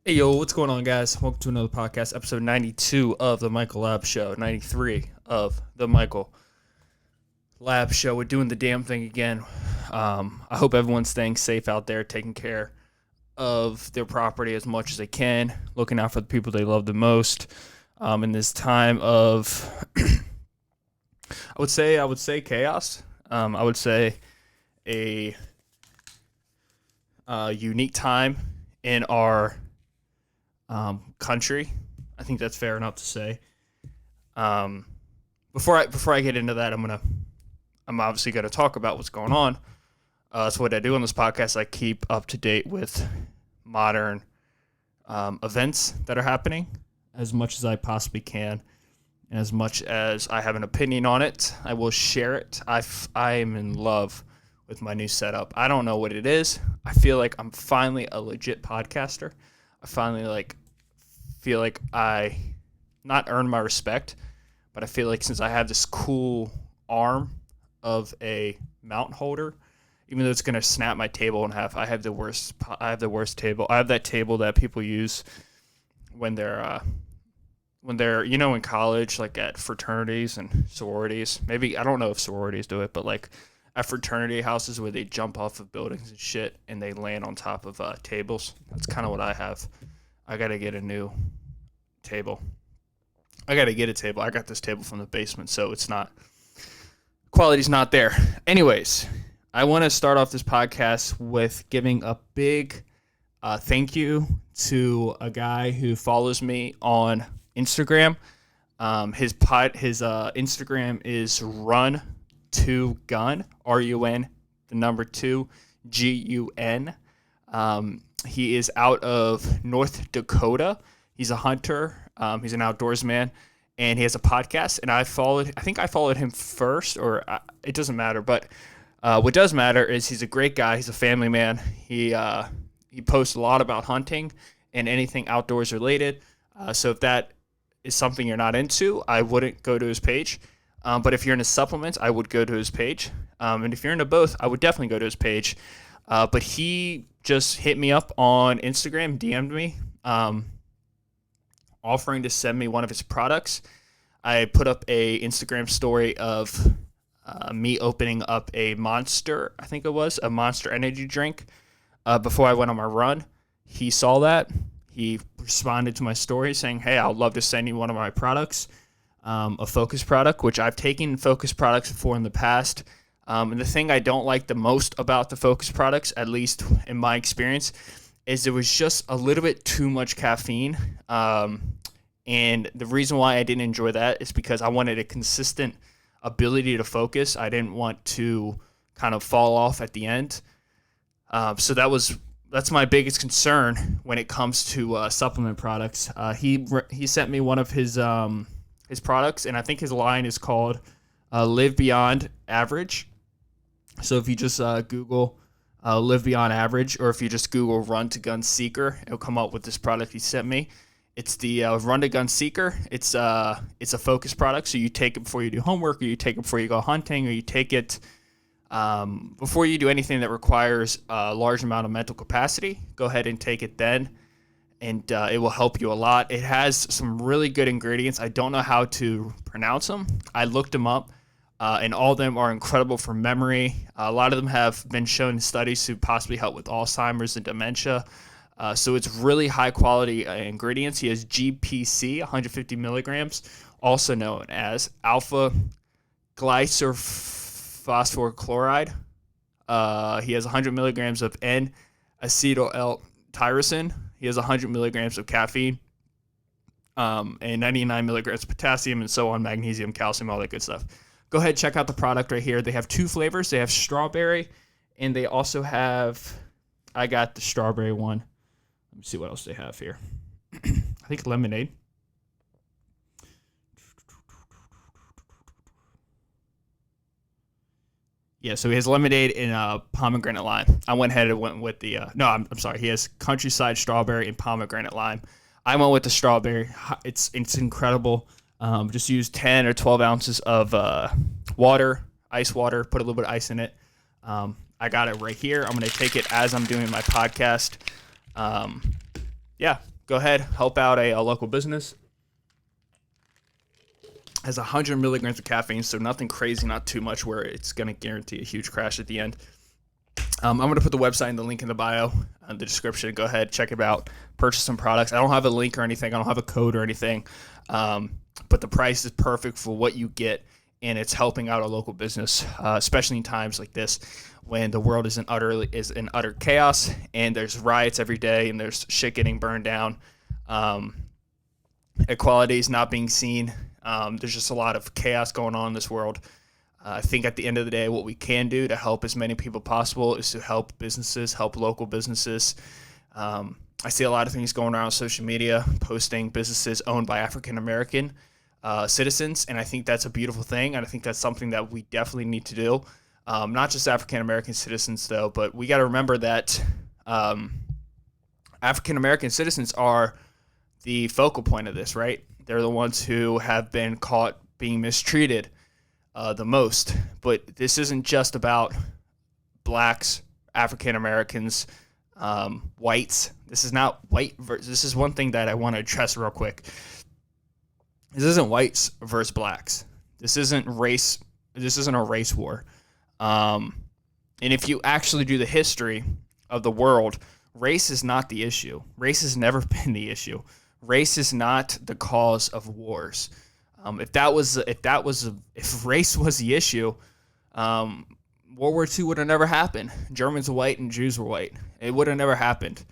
Hey, yo, what's going on, guys? Welcome to another podcast, episode 92 of the Michael Lab Show, 93 of the Michael Lab Show. We're doing the damn thing again. I hope everyone's staying safe out there, taking care of their property as much as they can, looking out for the people they love the most. In this time of, I would say chaos. I would say a unique time in our country. I think that's fair enough to say. Before I get into that, I'm obviously gonna talk about what's going on. So what I do on this podcast, I keep up to date with modern events that are happening as much as I possibly can, and as much as I have an opinion on it, I will share it. I am in love with my new setup. I don't know what it is. I feel like I'm finally a legit podcaster. I finally feel like I not earned my respect, but I feel like since I have this cool arm of a mount holder, even though it's gonna snap my table in half, I have the worst table. I have that table that people use when they're in college, like at fraternities and sororities. Maybe I don't know if sororities do it, but like at fraternity houses where they jump off of buildings and shit and they land on top of tables. That's kind of what I have. I gotta get a new table. I gotta get a table. I got this table from the basement, so quality's not there. Anyways, I want to start off this podcast with giving a big thank you to a guy who follows me on Instagram. His Instagram is run2gun, RUN, the number 2, GUN. He is out of North Dakota. He's a hunter. He's an outdoors man, and he has a podcast. And I think I followed him first, or it doesn't matter. But what does matter is he's a great guy. He's a family man. He posts a lot about hunting and anything outdoors related. So if that is something you're not into, I wouldn't go to his page. But if you're into supplements, I would go to his page. And if you're into both, I would definitely go to his page. But he just hit me up on Instagram, DM'd me, offering to send me one of his products. I put up a Instagram story of me opening up a Monster, I think it was, a Monster energy drink before I went on my run. He saw that. He responded to my story saying, hey, I'd love to send you one of my products, a Focus product, which I've taken Focus products before in the past. And the thing I don't like the most about the Focus products, at least in my experience, is it was just a little bit too much caffeine. And the reason why I didn't enjoy that is because I wanted a consistent ability to focus. I didn't want to kind of fall off at the end. So that's my biggest concern when it comes to supplement products. He sent me one of his products, and I think his line is called Live Beyond Average. So if you just Google Live Beyond Average, or if you just Google Run to Gun Seeker, it'll come up with this product he sent me. It's the Run to Gun Seeker. It's a Focus product, so you take it before you do homework, or you take it before you go hunting, or you take it before you do anything that requires a large amount of mental capacity. Go ahead and take it then, and it will help you a lot. It has some really good ingredients. I don't know how to pronounce them. I looked them up. And all of them are incredible for memory. A lot of them have been shown in studies to possibly help with Alzheimer's and dementia. So it's really high quality ingredients. He has GPC, 150 milligrams, also known as alpha glycerphosphochloride. He has 100 milligrams of N-acetyl L-tyrosine. He has 100 milligrams of caffeine, and 99 milligrams of potassium, and so on, magnesium, calcium, all that good stuff. Go ahead, check out the product right here. They have 2 flavors. They have strawberry, and they also have, I got the strawberry one. Let me see what else they have here. I think lemonade. Yeah, so he has lemonade and pomegranate lime. I went ahead and went with the, I'm sorry. He has countryside strawberry and pomegranate lime. I went with the strawberry. It's incredible. Just use 10 or 12 ounces of water, ice water, put a little bit of ice in it. I got it right here. I'm going to take it as I'm doing my podcast. Yeah, go ahead, help out a local business. Has 100 milligrams of caffeine, so nothing crazy, not too much where it's going to guarantee a huge crash at the end. I'm going to put the website in the link in the bio, in the description. Go ahead, check it out, purchase some products. I don't have a link or anything. I don't have a code or anything, but the price is perfect for what you get, and it's helping out a local business, especially in times like this when the world is in utter chaos and there's riots every day and there's shit getting burned down. Equality is not being seen. There's just a lot of chaos going on in this world. I think at the end of the day, what we can do to help as many people possible is to help businesses, help local businesses. I see a lot of things going around on social media, posting businesses owned by African-American citizens, and I think that's a beautiful thing, and I think that's something that we definitely need to do. Not just African-American citizens, though, but we got to remember that African-American citizens are the focal point of this, right? They're the ones who have been caught being mistreated the most. But this isn't just about blacks, African Americans, whites. This is not white versus. This is one thing that I want to address real quick. This isn't whites versus blacks. This isn't race. This isn't a race war. And if you actually do the history of the world, race is not the issue. Race has never been the issue. Race is not the cause of wars. If race was the issue, World War II would have never happened. Germans were white and Jews were white. It would have never happened.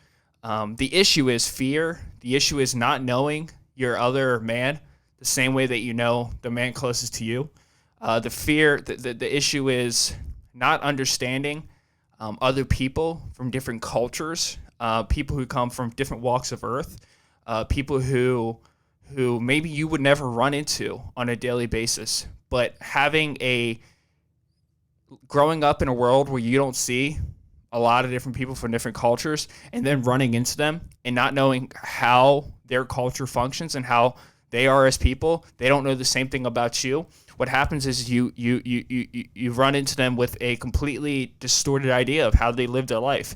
The issue is fear. The issue is not knowing your other man the same way that you know the man closest to you. The issue is not understanding other people from different cultures, people who come from different walks of earth, people who maybe you would never run into on a daily basis, but growing up in a world where you don't see a lot of different people from different cultures and then running into them and not knowing how their culture functions and how they are as people, they don't know the same thing about you. What happens is you run into them with a completely distorted idea of how they live their life.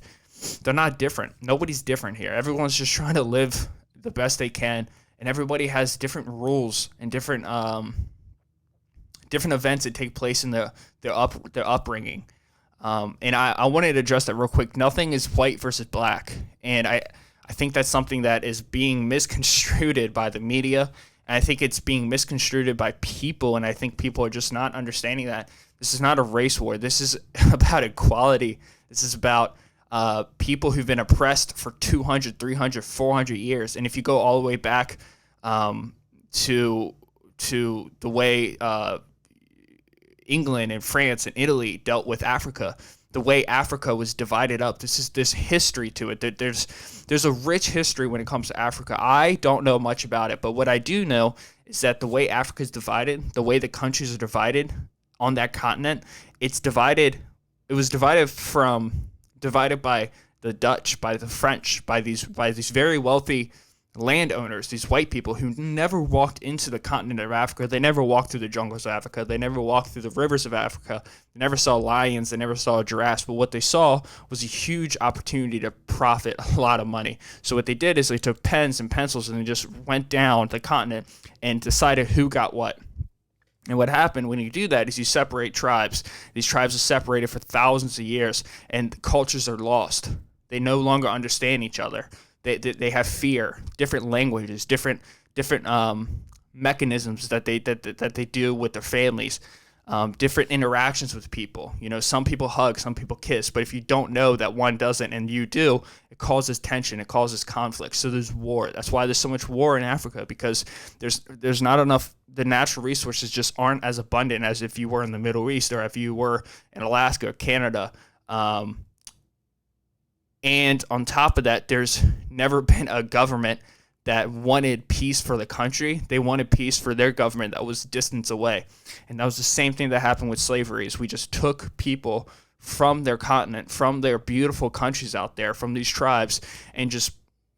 They're not different. Nobody's different here. Everyone's just trying to live the best they can, and everybody has different rules and different events that take place in their upbringing. And I wanted to address that real quick. Nothing is white versus black, and I think that's something that is being misconstrued by the media, and I think it's being misconstrued by people, and I think people are just not understanding that this is not a race war. This is about equality. This is about people who've been oppressed for 200, 300, 400 years. And if you go all the way back to the way England and France and Italy dealt with Africa, the way Africa was divided up, this history to it. There's a rich history when it comes to Africa. I don't know much about it, but what I do know is that the way Africa is divided, the way the countries are divided on that continent, it's divided. It was divided by the Dutch, by the French, by these very wealthy landowners, these white people who never walked into the continent of Africa. They never walked through the jungles of Africa. They never walked through the rivers of Africa. They never saw lions. They never saw giraffes. But what they saw was a huge opportunity to profit a lot of money. So what they did is they took pens and pencils and they just went down the continent and decided who got what. And what happened when you do that is you separate tribes. These tribes are separated for thousands of years, and cultures are lost. They no longer understand each other. They have fear, different languages, different mechanisms that they do with their families, different interactions with people. You know, some people hug, some people kiss, but if you don't know that one doesn't and you do, it causes tension, it causes conflict. So there's war. That's why there's so much war in Africa, because there's not enough. The natural resources just aren't as abundant as if you were in the Middle East or if you were in Alaska or Canada. And on top of that, there's never been a government that wanted peace for the country. They wanted peace for their government that was distance away. And that was the same thing that happened with slavery, is we just took people from their continent, from their beautiful countries out there, from these tribes, and just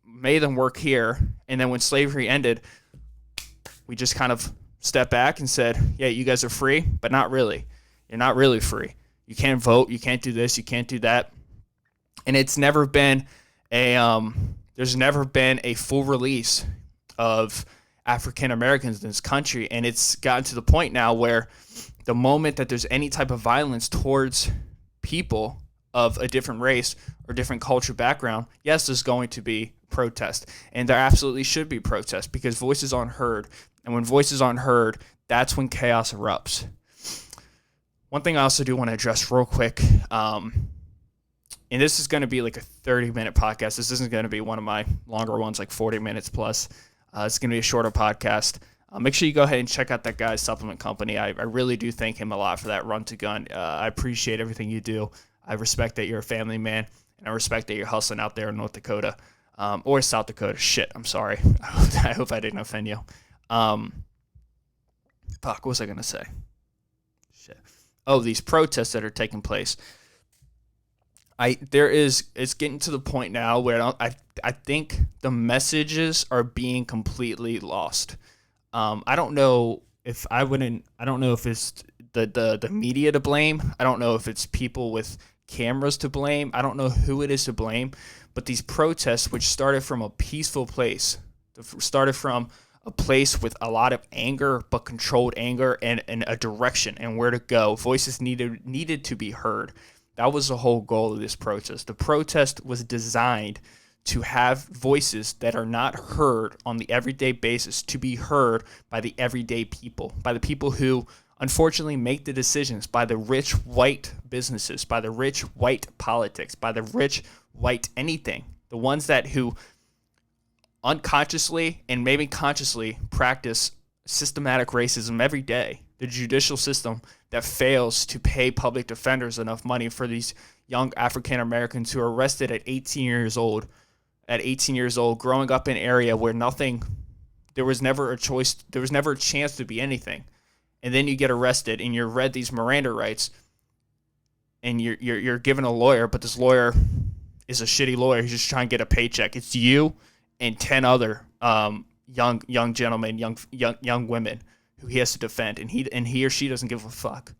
made them work here. And then when slavery ended, we just kind of stepped back and said, yeah, you guys are free, but not really. You're not really free. You can't vote. You can't do this. You can't do that. And it's never been there's There's never been a full release of African Americans in this country, and it's gotten to the point now where the moment that there's any type of violence towards people of a different race or different culture background, yes, there's going to be protest, and there absolutely should be protest because voices aren't heard, and when voices aren't heard, that's when chaos erupts. One thing I also do want to address real quick, and this is going to be like a 30-minute podcast. This isn't going to be one of my longer ones, like 40 minutes plus. It's going to be a shorter podcast. Make sure you go ahead and check out that guy's supplement company. I really do thank him a lot for that run to gun. I appreciate everything you do. I respect that you're a family man, and I respect that you're hustling out there in North Dakota or South Dakota. Shit, I'm sorry. I hope I didn't offend you. Fuck, what was I going to say? Shit. Oh, these protests that are taking place. It's getting to the point now where I think the messages are being completely lost. I don't know if it's the media to blame. I don't know if it's people with cameras to blame. I don't know who it is to blame, but these protests, which started from a peaceful place, started from a place with a lot of anger, but controlled anger and a direction and where to go. Voices needed to be heard. That was the whole goal of this protest. The protest was designed to have voices that are not heard on the everyday basis to be heard by the everyday people, by the people who unfortunately make the decisions, by the rich white businesses, by the rich white politics, by the rich white anything, the ones who unconsciously and maybe consciously practice systematic racism every day. The judicial system that fails to pay public defenders enough money for these young African Americans who are arrested at 18 years old, growing up in an area where there was never a choice, there was never a chance to be anything. And then you get arrested and you're read these Miranda rights and you're given a lawyer, but this lawyer is a shitty lawyer. He's just trying to get a paycheck. It's you and 10 other young gentlemen, young women who he has to defend, and he or she doesn't give a fuck.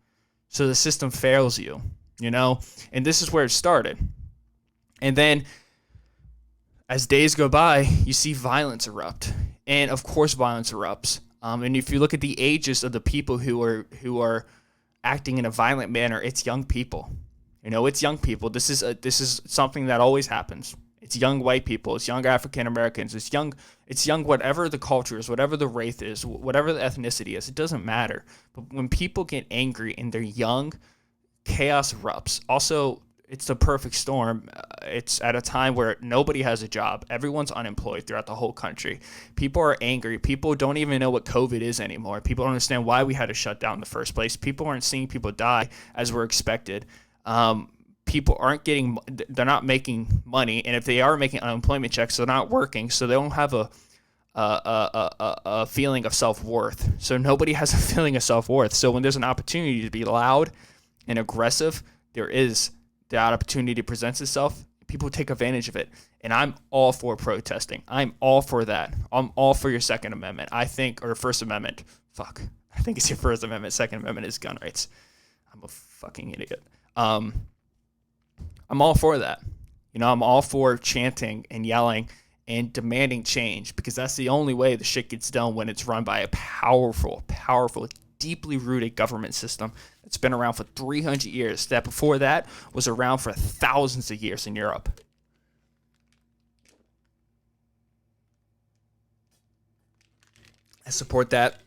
So the system fails you, and this is where it started. And then as days go by, you see violence erupt, and of course violence erupts. And if you look at the ages of the people who are acting in a violent manner, it's young people. It's young people. This is something that always happens. It's young white people. It's young African Americans. It's young whatever the culture is, whatever the race is, whatever the ethnicity is. It doesn't matter. But when people get angry and they're young, chaos erupts. Also, it's the perfect storm. It's at a time where nobody has a job. Everyone's unemployed throughout the whole country. People are angry. People don't even know what COVID is anymore. People don't understand why we had to shut down in the first place. People aren't seeing people die as were expected. People they're not making money, and if they are making unemployment checks, they're not working, so they don't have a feeling of self-worth. So nobody has a feeling of self-worth. So when there's an opportunity to be loud and aggressive, the opportunity presents itself. People take advantage of it, and I'm all for protesting. I'm all for that. I'm all for your Second Amendment. Or First Amendment. Fuck. I think it's your First Amendment. Second Amendment is gun rights. I'm a fucking idiot. I'm all for that. I'm all for chanting and yelling and demanding change, because that's the only way the shit gets done when it's run by a powerful, deeply rooted government system that's been around for 300 years. That before that was around for thousands of years in Europe. I support that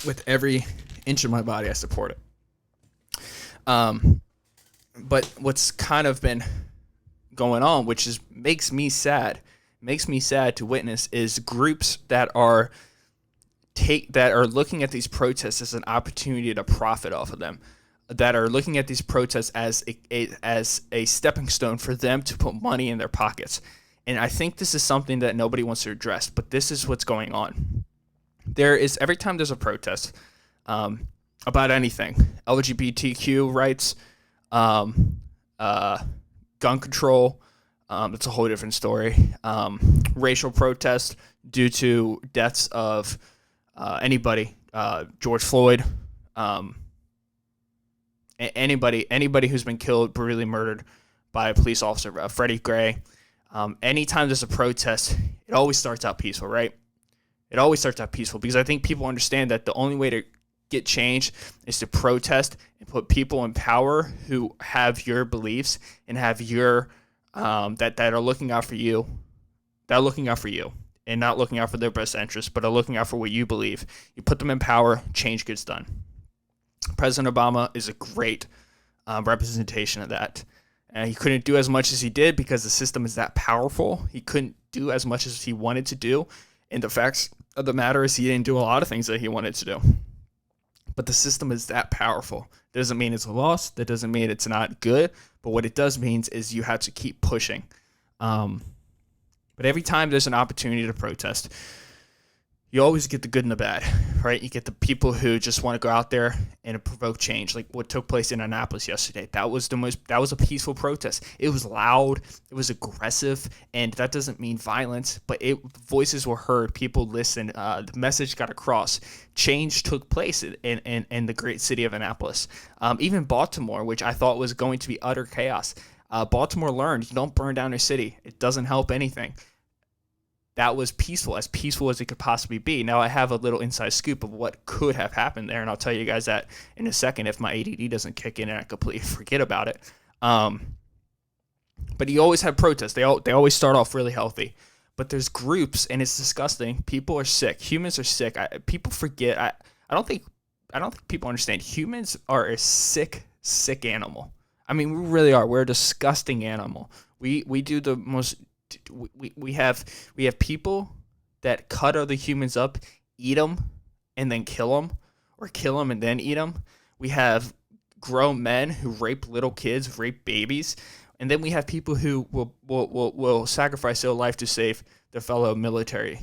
with every inch of my body. I support it. But what's kind of been going on, which makes me sad to witness, is groups that are looking at these protests as an opportunity to profit off of them, that are looking at these protests as a stepping stone for them to put money in their pockets. And I think this is something that nobody wants to address, but this is what's going on. Every time there's a protest about anything, LGBTQ rights, gun control, that's a whole different story. Racial protest due to deaths of anybody, George Floyd, anybody who's been killed, brutally murdered by a police officer, Freddie Gray, Anytime there's a protest, it always starts out peaceful, right? It always starts out peaceful because I think people understand that the only way to get change is to protest and put people in power who have your beliefs and have your that are looking out for you, that are looking out for you and not looking out for their best interests, but are looking out for what you believe. You put them in power, change gets done. President Obama is a great representation of that. He couldn't do as much as he did because the system is that powerful. He couldn't do as much as he wanted to do. And the facts of the matter is he didn't do a lot of things that he wanted to do. But the system is that powerful. Doesn't mean it's a loss. That doesn't mean it's not good. But what it does mean is you have to keep pushing. But every time there's an opportunity to protest, you always get the good and the bad, right? You get the people who just want to go out there and provoke change, like what took place in Annapolis yesterday. That was a peaceful protest. It was loud, it was aggressive, and that doesn't mean violence, but voices were heard, people listened, the message got across. Change took place in the great city of Annapolis. Even Baltimore, which I thought was going to be utter chaos. Baltimore learned, you don't burn down your city. It doesn't help anything. That was peaceful as it could possibly be. Now I have a little inside scoop of what could have happened there, and I'll tell you guys that in a second if my ADD doesn't kick in and I completely forget about it. But you always have protests. They always start off really healthy. But there's groups, and it's disgusting. People are sick. Humans are sick. People forget. I don't think people understand. Humans are a sick animal. I mean, we really are. We're a disgusting animal. We do the most. We have people that cut other humans up, eat them, and then kill them, or kill them and then eat them. We have grown men who rape little kids, rape babies, and then we have people who will sacrifice their life to save their fellow military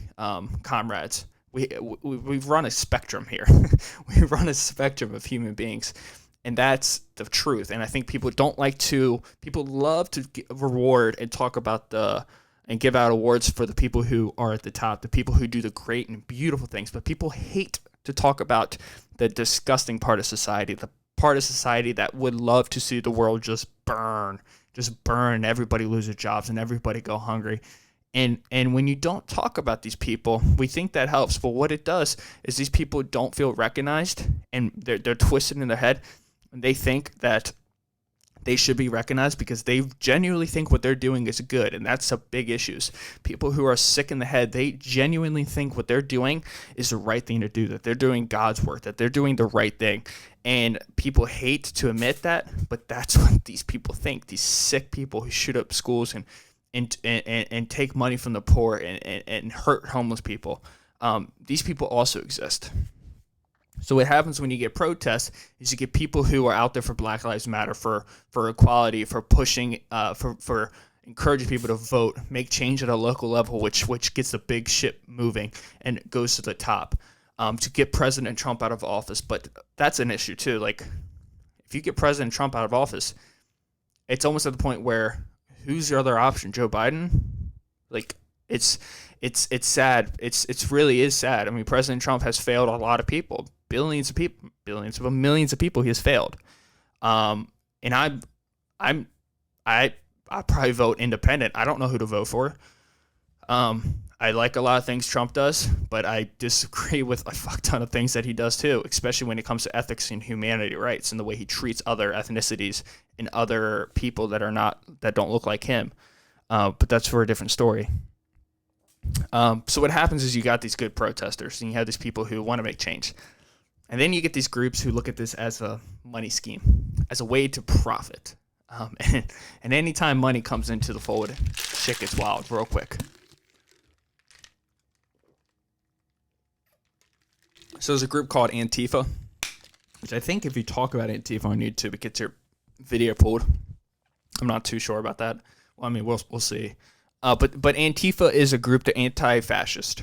comrades. We've run a spectrum here. We run a spectrum of human beings. And that's the truth. And I think people love to reward and talk about and give out awards for the people who are at the top, the people who do the great and beautiful things. But people hate to talk about the disgusting part of society, the part of society that would love to see the world just burn, everybody lose their jobs and everybody go hungry. And when you don't talk about these people, we think that helps. But what it does is these people don't feel recognized, and they're twisted in their head. They think that they should be recognized because they genuinely think what they're doing is good, and that's a big issue. People who are sick in the head, they genuinely think what they're doing is the right thing to do, that they're doing God's work, that they're doing the right thing. And people hate to admit that, but that's what these people think. These sick people who shoot up schools and take money from the poor and hurt homeless people. These people also exist. So what happens when you get protests is you get people who are out there for Black Lives Matter, for equality, for pushing, for encouraging people to vote, make change at a local level, which gets the big ship moving and goes to the top, to get President Trump out of office. But that's an issue too. Like, if you get President Trump out of office, it's almost at the point where who's your other option? Joe Biden? Like, it's sad. It's really is sad. I mean, President Trump has failed a lot of people. Millions of people he has failed. And I probably vote independent. I don't know who to vote for. I like a lot of things Trump does, but I disagree with a fuck ton of things that he does too, especially when it comes to ethics and humanity rights and the way he treats other ethnicities and other people that don't look like him. But that's for a different story. So what happens is you got these good protesters and you have these people who want to make change. And then you get these groups who look at this as a money scheme, as a way to profit. And anytime money comes into the fold, shit gets wild real quick. So there's a group called Antifa, which I think if you talk about Antifa on YouTube, it gets your video pulled. I'm not too sure about that. Well, I mean, we'll see. But Antifa is a group that's anti-fascist.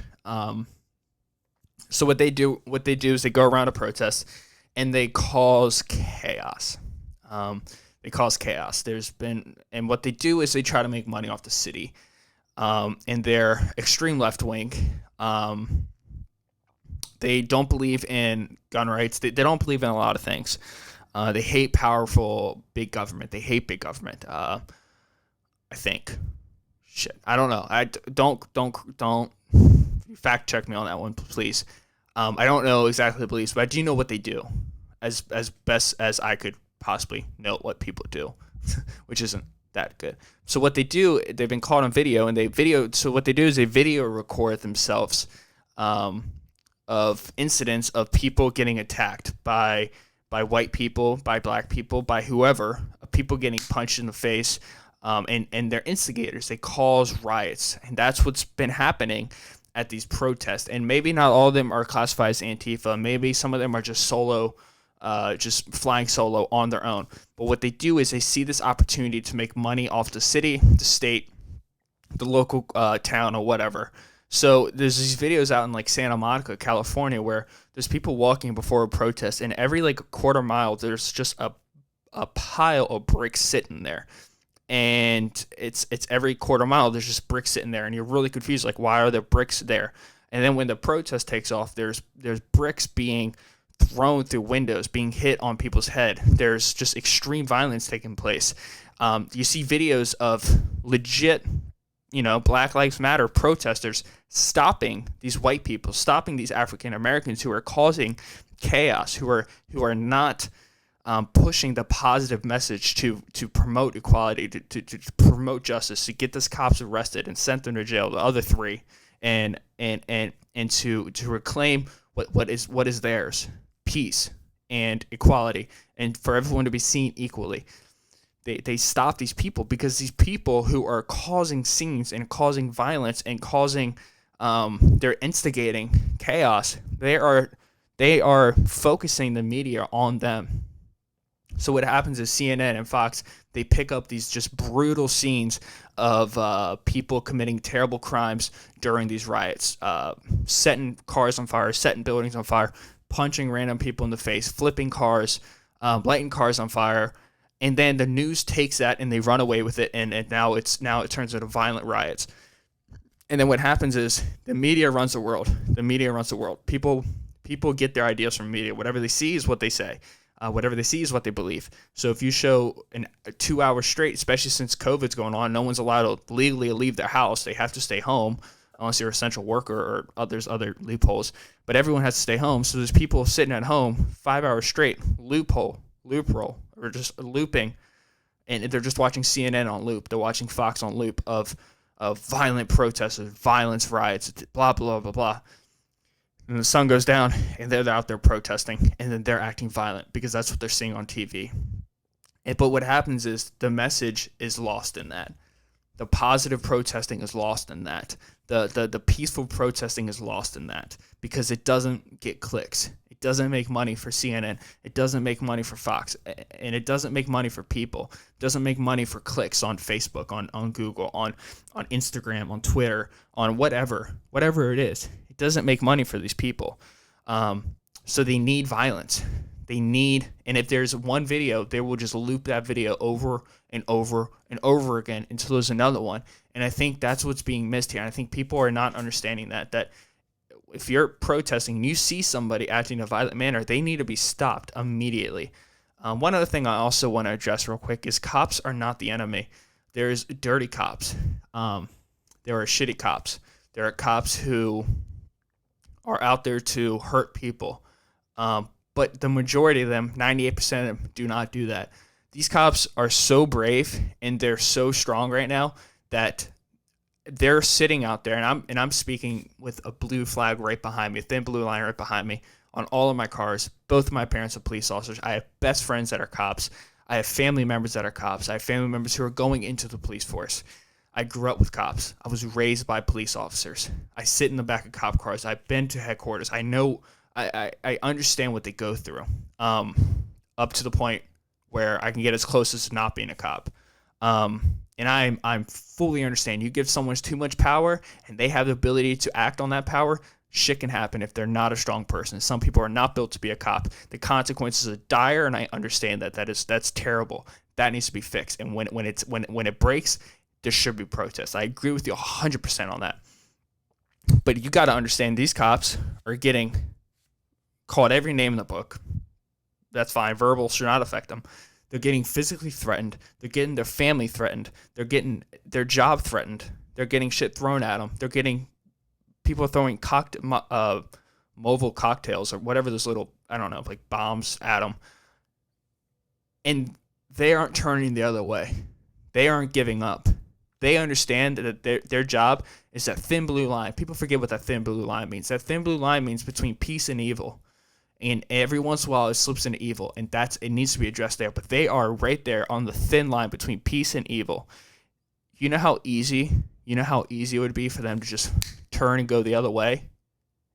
So what they do is they go around a protest and they cause chaos. And what they do is they try to make money off the city. And they're extreme left wing. They don't believe in gun rights. They don't believe in a lot of things. They hate powerful big government. They hate big government. I think. shit. I don't know. Don't fact check me on that one, please. I don't know exactly the beliefs, but I do know what they do, as best as I could possibly know what people do, which isn't that good. So what they do, they've been caught on video, and So what they do is they video record themselves, of incidents of people getting attacked by white people, by black people, by whoever, people getting punched in the face, and they're instigators. They cause riots, and that's what's been happening at these protests. And maybe not all of them are classified as Antifa. Maybe some of them are just solo, just flying solo on their own. But what they do is they see this opportunity to make money off the city, the state, the local town, or whatever. So there's these videos out in like Santa Monica, California, where there's people walking before a protest, and every like quarter mile there's just a pile of bricks sitting there. And it's every quarter mile there's just bricks sitting there, and you're really confused, like, why are there bricks there? And then when the protest takes off, there's bricks being thrown through windows, being hit on people's head. There's just extreme violence taking place. You see videos of legit, Black Lives Matter protesters stopping these white people, stopping these African Americans who are causing chaos, who are not pushing the positive message to promote equality, to promote justice, to get these cops arrested and sent them to jail, the other three, and to reclaim what is theirs, peace and equality, and for everyone to be seen equally. They stop these people, because these people who are causing scenes and causing violence and causing they're instigating chaos. They are focusing the media on them. So what happens is CNN and Fox, they pick up these just brutal scenes of people committing terrible crimes during these riots, setting cars on fire, setting buildings on fire, punching random people in the face, flipping cars, lighting cars on fire. And then the news takes that and they run away with it, and now it turns into violent riots. And then what happens is the media runs the world. People get their ideas from media. Whatever they see is what they say. Whatever they see is what they believe. So if you show a 2 hours straight, especially since COVID's going on, no one's allowed to legally leave their house. They have to stay home unless you're an essential worker or there's other loopholes. But everyone has to stay home. So there's people sitting at home 5 hours straight, loophole, or just looping, and they're just watching CNN on loop. They're watching Fox on loop of violent protesters, violence, riots, blah, blah, blah, blah. And the sun goes down, and they're out there protesting, and then they're acting violent because that's what they're seeing on TV. But what happens is the message is lost in that. The positive protesting is lost in that. The peaceful protesting is lost in that, because it doesn't get clicks. It doesn't make money for CNN. It doesn't make money for Fox. And it doesn't make money for people. It doesn't make money for clicks on Facebook, on Google, on Instagram, on Twitter, on whatever it is. It doesn't make money for these people. So they need violence. And if there's one video, they will just loop that video over and over and over again until there's another one. And I think that's what's being missed here. And I think people are not understanding that if you're protesting and you see somebody acting in a violent manner, they need to be stopped immediately. One other thing I also want to address real quick is cops are not the enemy. There's dirty cops. There are shitty cops. There are cops who are out there to hurt people. But the majority of them, 98% of them, do not do that. These cops are so brave and they're so strong right now that they're sitting out there, and I'm speaking with a blue flag right behind me, a thin blue line right behind me on all of my cars. Both of my parents are police officers. I have best friends that are cops. I have family members that are cops. I have family members who are going into the police force. I grew up with cops. I was raised by police officers. I sit in the back of cop cars. I've been to headquarters. I know. I understand what they go through, up to the point where I can get as close as not being a cop. And I'm fully understand. You give someone too much power and they have the ability to act on that power, shit can happen if they're not a strong person. Some people are not built to be a cop. The consequences are dire, and I understand that's terrible. That needs to be fixed. And when it breaks, there should be protests. I agree with you 100% on that. But you got to understand, these cops are getting called every name in the book. That's fine. Verbal should not affect them. They're getting physically threatened. They're getting their family threatened. They're getting their job threatened. They're getting shit thrown at them. They're getting people throwing mobile cocktails or whatever those little, I don't know, like bombs at them. And they aren't turning the other way. They aren't giving up. They understand that their job is that thin blue line. People forget what that thin blue line means. That thin blue line means between peace and evil. And every once in a while it slips into evil, and it needs to be addressed there. But they are right there on the thin line between peace and evil. You know how easy it would be for them to just turn and go the other way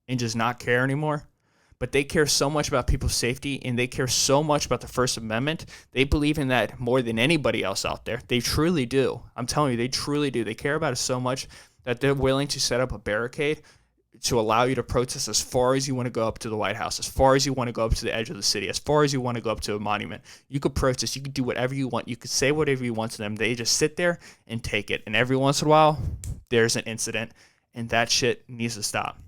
and just not care anymore? But they care so much about people's safety, and they care so much about the First Amendment. They believe in that more than anybody else out there. They truly do. I'm telling you, they truly do. They care about it so much that they're willing to set up a barricade to allow you to protest as far as you want to go up to the White House, as far as you want to go up to the edge of the city, as far as you want to go up to a monument. You could protest. You could do whatever you want. You could say whatever you want to them. They just sit there and take it. And every once in a while, there's an incident, and that shit needs to stop.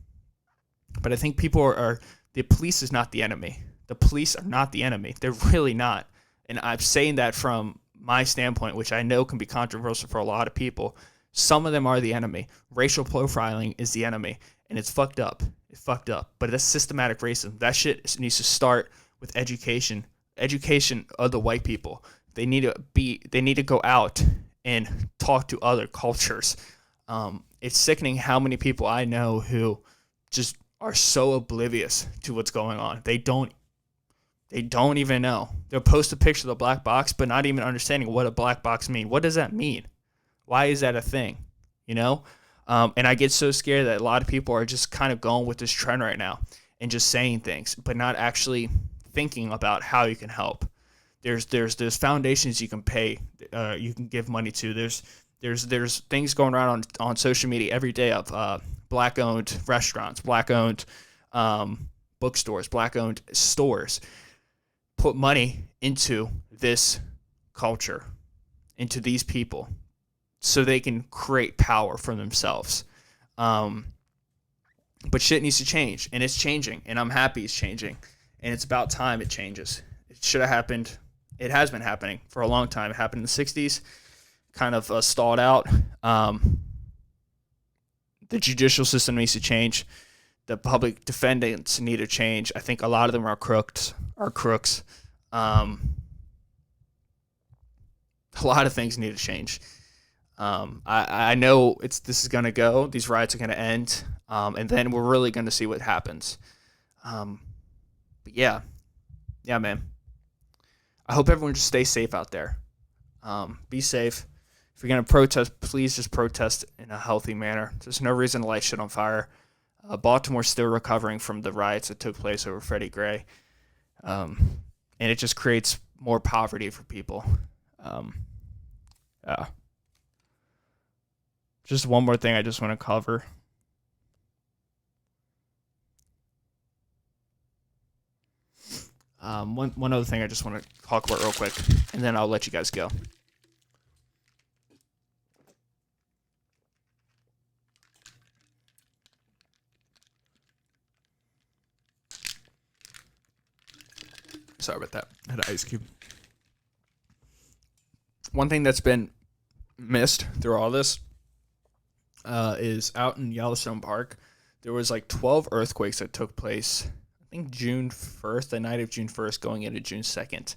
But I think the police is not the enemy. The police are not the enemy. They're really not. And I'm saying that from my standpoint, which I know can be controversial for a lot of people. Some of them are the enemy. Racial profiling is the enemy. And it's fucked up. It's fucked up. But that's systematic racism. That shit needs to start with education. Education of the white people. They need to go out and talk to other cultures. It's sickening how many people I know who just are so oblivious to what's going on. They don't even know. They'll post a picture of the black box, but not even understanding what a black box means. What does that mean? Why is that a thing? You know? And I get so scared that a lot of people are just kind of going with this trend right now and just saying things, but not actually thinking about how you can help. There's foundations you can pay, you can give money to. There's things going around on social media every day of black-owned restaurants, black-owned bookstores, black-owned stores. Put money into this culture, into these people, so they can create power for themselves. But shit needs to change, and it's changing, and I'm happy it's changing, and it's about time it changes. It should have happened. It has been happening for a long time. It happened in the 60s, kind of stalled out. The judicial system needs to change. The public defendants need to change. I think a lot of them are crooks. A lot of things need to change. I know this is going to go. These riots are going to end. And then we're really going to see what happens. But yeah, man. I hope everyone just stays safe out there. Be safe. If you're going to protest, please just protest in a healthy manner. There's no reason to light shit on fire. Baltimore's still recovering from the riots that took place over Freddie Gray. And it just creates more poverty for people. Just one more thing I just want to cover. One other thing I just want to talk about real quick, and then I'll let you guys go. Sorry about that. I had an ice cube. One thing that's been missed through all this is out in Yellowstone Park, there was like 12 earthquakes that took place, I think June 1st, the night of June 1st going into June 2nd.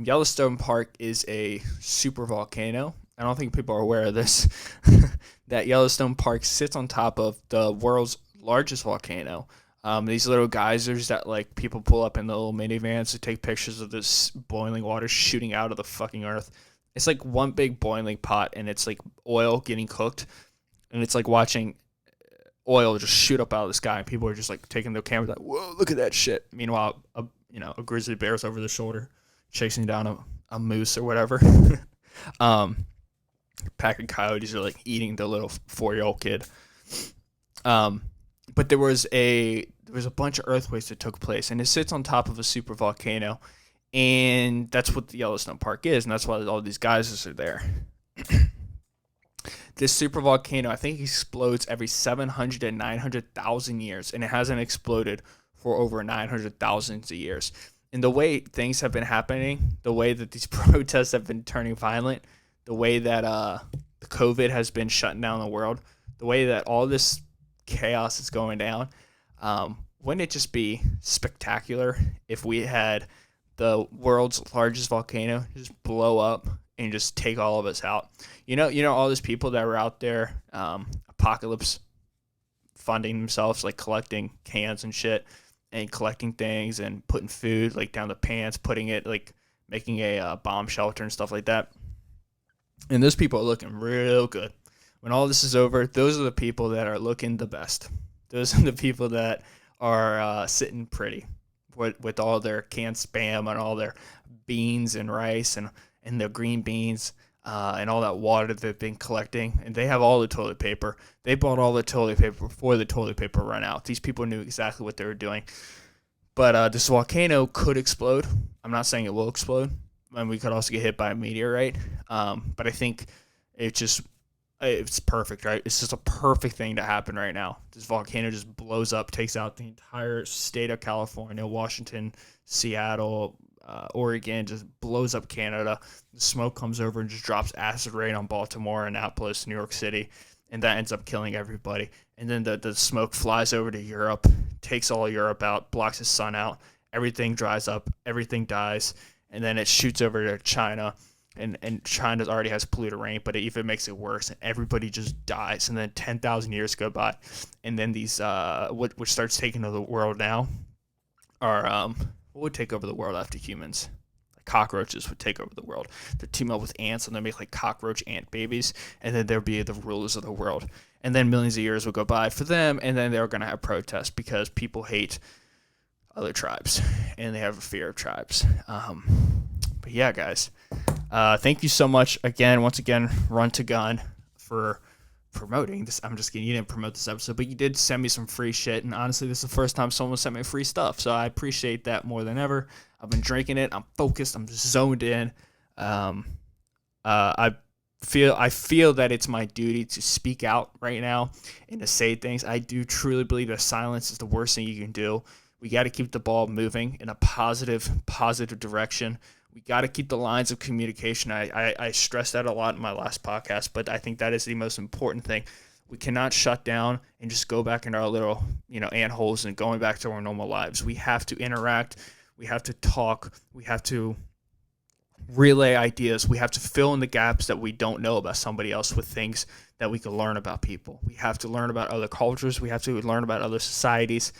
Yellowstone Park is a super volcano. I don't think people are aware of this. That Yellowstone Park sits on top of the world's largest volcano. These little geysers that like people pull up in the little minivans to take pictures of this boiling water shooting out of the fucking earth. It's like one big boiling pot, and it's like oil getting cooked, and it's like watching oil just shoot up out of the sky, and people are just like taking their cameras like, whoa, look at that shit. Meanwhile, a grizzly bear's over the shoulder chasing down a moose or whatever. Pack of coyotes are like eating the little 4-year-old kid. But there was a bunch of earthquakes that took place, and it sits on top of a super volcano, and that's what the Yellowstone Park is, and that's why all these geysers are there. This super volcano, I think, explodes every 700 to 900,000 years, and it hasn't exploded for over 900,000 years. And the way things have been happening, the way that these protests have been turning violent, the way that the COVID has been shutting down the world, the way that all this chaos is going down, wouldn't it just be spectacular if we had the world's largest volcano just blow up and just take all of us out? All those people that were out there, apocalypse funding themselves, like collecting cans and shit and collecting things and putting food like down the pants, putting it like making a bomb shelter and stuff like that. And those people are looking real good. When all this is over, those are the people that are looking the best. Those are the people that are sitting pretty with all their canned Spam and all their beans and rice and their green beans and all that water that they've been collecting. And they have all the toilet paper. They bought all the toilet paper before the toilet paper ran out. These people knew exactly what they were doing. But this volcano could explode. I'm not saying it will explode. And we could also get hit by a meteorite. But I think it's perfect, right? It's just a perfect thing to happen right now. This volcano just blows up, takes out the entire state of California, Washington, Seattle, Oregon, just blows up Canada. The smoke comes over and just drops acid rain on Baltimore, Annapolis, New York City, and that ends up killing everybody. And then the smoke flies over to Europe, takes all Europe out, blocks the sun out, everything dries up, everything dies, and then it shoots over to China. And China already has polluted rain, but it even makes it worse, and everybody just dies. And then 10,000 years go by, and then these what starts taking over the world now are what would take over the world after humans? Like cockroaches would take over the world. They team up with ants, and they make like cockroach ant babies, and then there'll be the rulers of the world. And then millions of years will go by for them, and then they're gonna have protests because people hate other tribes, and they have a fear of tribes. But yeah, guys. Thank you so much once again, Run to Gun, for promoting this. I'm just kidding. You didn't promote this episode, but you did send me some free shit. And honestly, this is the first time someone sent me free stuff. So I appreciate that more than ever. I've been drinking it. I'm focused. I'm zoned in. I feel that it's my duty to speak out right now and to say things. I do truly believe that silence is the worst thing you can do. We got to keep the ball moving in a positive direction. We got to keep the lines of communication. I stressed that a lot in my last podcast, but I think that is the most important thing. We cannot shut down and just go back in our little, antholes and going back to our normal lives. We have to interact. We have to talk. We have to relay ideas. We have to fill in the gaps that we don't know about somebody else with things that we can learn about people. We have to learn about other cultures. We have to learn about other societies,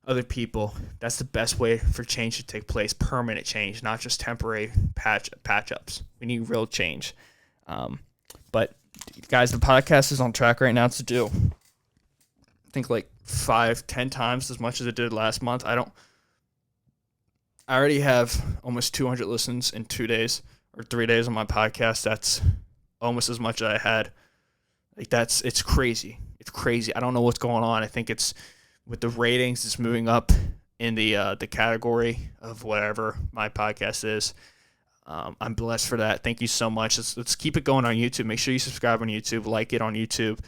other people. That's the best way for change to take place, permanent change, not just temporary patch-ups. We need real change. But guys, the podcast is on track right now to do, I think, like 5-10 times as much as it did last month. I already have almost 200 listens in 2 days or 3 days on my podcast. That's almost as much as I had. It's crazy. It's crazy. I don't know what's going on. I think it's with the ratings, it's moving up in the category of whatever my podcast is. I'm blessed for that. Thank you so much. Let's keep it going on YouTube. Make sure you subscribe on YouTube, like it on YouTube.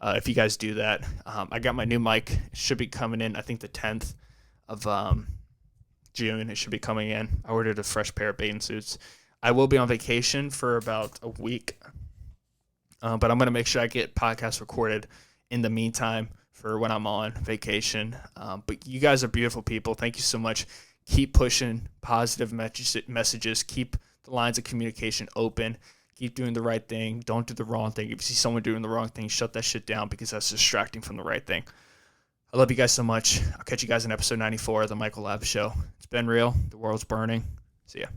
If you guys do that, I got my new mic. It should be coming in, I think, the 10th of June. It should be coming in. I ordered a fresh pair of bathing suits. I will be on vacation for about a week, but I'm going to make sure I get podcasts recorded in the meantime for when I'm on vacation. But you guys are beautiful people. Thank you so much. Keep pushing positive messages. Keep the lines of communication open. Keep doing the right thing. Don't do the wrong thing. If you see someone doing the wrong thing, shut that shit down because that's distracting from the right thing. I love you guys so much. I'll catch you guys in episode 94 of the Michael Lab Show. It's been real. The world's burning. See ya.